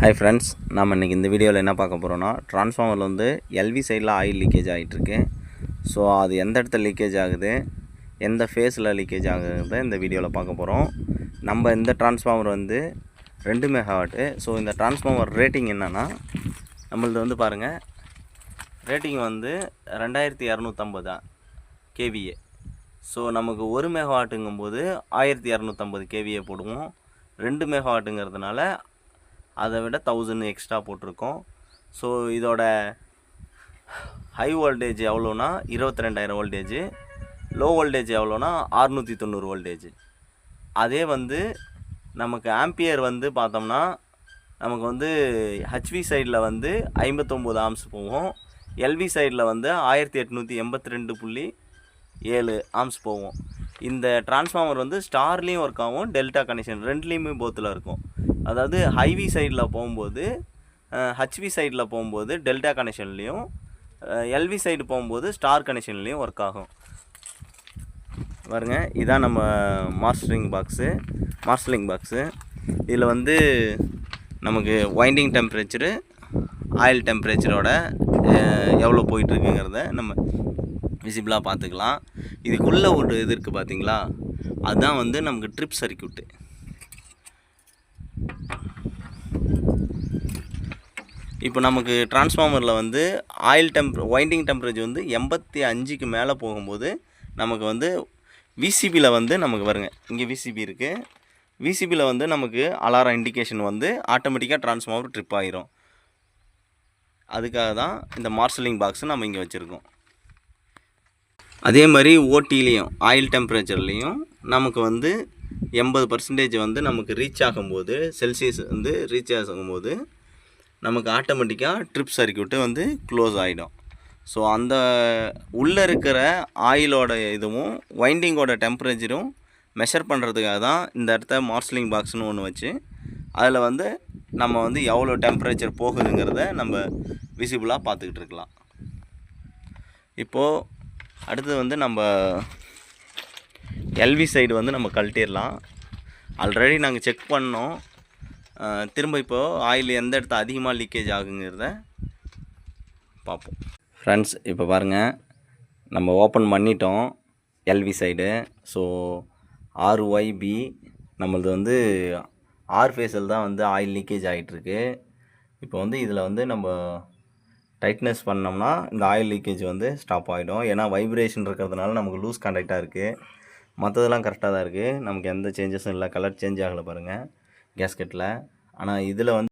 Hi friends, நம்ம இன்றைக்கி இந்த வீடியோவில் என்ன பார்க்க போகிறோன்னா, ட்ரான்ஸ்ஃபார்மரில் வந்து எல்வி சைடில் ஆயில் லீக்கேஜ் ஆகிட்டுருக்கு. ஸோ அது எந்த இடத்துல லீக்கேஜ் ஆகுது, எந்த ஃபேஸில் லீக்கேஜ் ஆகுது இந்த வீடியோவில் பார்க்க போகிறோம். நம்ம இந்த ட்ரான்ஸ்ஃபார்மர் வந்து 2 மெகாவாட்டு. ஸோ இந்த ட்ரான்ஸ்ஃபார்மர் ரேட்டிங் என்னென்னா, நம்மளது வந்து பாருங்கள், ரேட்டிங் வந்து 2250 கேவிஏ. ஸோ நமக்கு 1 மெகாவாட்டுங்கும்போது 1250 கேவிஏ போடுவோம். 2 மெகாவாட்டுங்கிறதுனால அதை விட 1000 எக்ஸ்ட்ரா போட்டிருக்கோம். ஸோ இதோட ஹை வோல்டேஜ் எவ்வளோனா 22000 வோல்டேஜ், லோ வோல்டேஜ் எவ்வளோனா 690 வோல்டேஜ். அதே வந்து நமக்கு ஆம்பியர் வந்து பார்த்தோம்னா, நமக்கு வந்து ஹெச்வி சைடில் வந்து 59 ஆம்ஸ் போகும், எல்வி சைடில் வந்து 1882.7 ஆம்ஸ் போகும். இந்த டிரான்ஸ்ஃபார்மர் வந்து ஸ்டார்லேயும் ஒர்க் ஆகும், டெல்டா கனெக்ஷன் ரெண்டுலேயுமே போத்தில் இருக்கும். அதாவது ஹைவி சைடில் போகும்போது, ஹெச்வி சைடில் போகும்போது டெல்டா கனெக்ஷன்லேயும், எல்வி சைடு போகும்போது ஸ்டார் கனெக்ஷன்லேயும் ஒர்க் ஆகும். பாருங்க, இதான் நம்ம மார்ஷலிங் பாக்ஸு. இதில் வந்து நமக்கு வைண்டிங் டெம்பரேச்சரு, ஆயில் டெம்பரேச்சரோட எவ்வளோ போயிட்டுருக்குங்கிறத நம்ம விசிபிளாக பார்த்துக்கலாம். இதுக்குள்ளே ஒரு இது இருக்குது பார்த்தீங்களா, அதுதான் வந்து நமக்கு ட்ரிப் சர்க்யூட்டு. இப்போ நமக்கு டிரான்ஸ்ஃபார்மரில் வந்து வைண்டிங் டெம்பரேச்சர் வந்து 85க்கு மேலே போகும்போது நமக்கு வந்து விசிபியில் வந்து நமக்கு வருங்க, இங்கே விசிபி இருக்குது. விசிபியில் வந்து நமக்கு அலாரம் இண்டிகேஷன் வந்து ஆட்டோமேட்டிக்காக டிரான்ஸ்ஃபார்மர் ட்ரிப் ஆகிரும். அதுக்காக தான் இந்த மார்ஷலிங் பாக்ஸை நம்ம இங்கே வச்சுருக்கோம். அதே மாதிரி ஓடிலையும் ஆயில் டெம்பரேச்சர்லேயும் நமக்கு வந்து 80% வந்து நமக்கு ரீச் ஆகும்போது, செல்சியஸ் வந்து ரீச் ஆகும்போது நமக்கு ஆட்டோமேட்டிக்காக ட்ரிப் சர்க்யூட்டு வந்து க்ளோஸ் ஆகிடும். ஸோ அந்த உள்ளே இருக்கிற ஆயிலோட இதுவும் வைண்டிங்கோட டெம்பரேச்சரும் மெஷர் பண்ணுறதுக்காக தான் இந்த இடத்த மார்ஷலிங் பாக்ஸ்னு ஒன்று வச்சு, அதில் வந்து நம்ம வந்து எவ்வளோ டெம்பரேச்சர் போகுதுங்கிறத நம்ம விசிபிளாக பார்த்துக்கிட்டு இருக்கலாம். இப்போது அடுத்தது வந்து நம்ம எல்வி சைடு வந்து நம்ம கழட்டிடலாம். ஆல்ரெடி நாங்கள் செக் பண்ணோம். திரும்ப இப்போது ஆயில் எந்த இடத்த அதிகமாக லீக்கேஜ் ஆகுங்கிறத பார்ப்போம். ஃப்ரெண்ட்ஸ், இப்போ பாருங்கள், நம்ம ஓப்பன் பண்ணிட்டோம் எல்வி சைடு. ஸோ ஆர்ஒய்பி நம்மளது வந்து ஆர் ஃபேஸில் தான் வந்து ஆயில் லீக்கேஜ் ஆகிட்டுருக்கு. இப்போ வந்து இதில் வந்து நம்ம டைட்னஸ் பண்ணோம்னா இந்த ஆயில் லீக்கேஜ் வந்து ஸ்டாப் ஆகிடும். ஏன்னா வைப்ரேஷன் இருக்கிறதுனால நமக்கு லூஸ் கான்டாக்டாக இருக்குது. மற்றதெல்லாம் கரெக்டாக தான் இருக்குது, நமக்கு எந்த சேஞ்சஸும் இல்லை. கலர் சேஞ்ச் ஆகலை பாருங்கள் கேஸ்கெட்டில். ஆனால் இதில் வந்து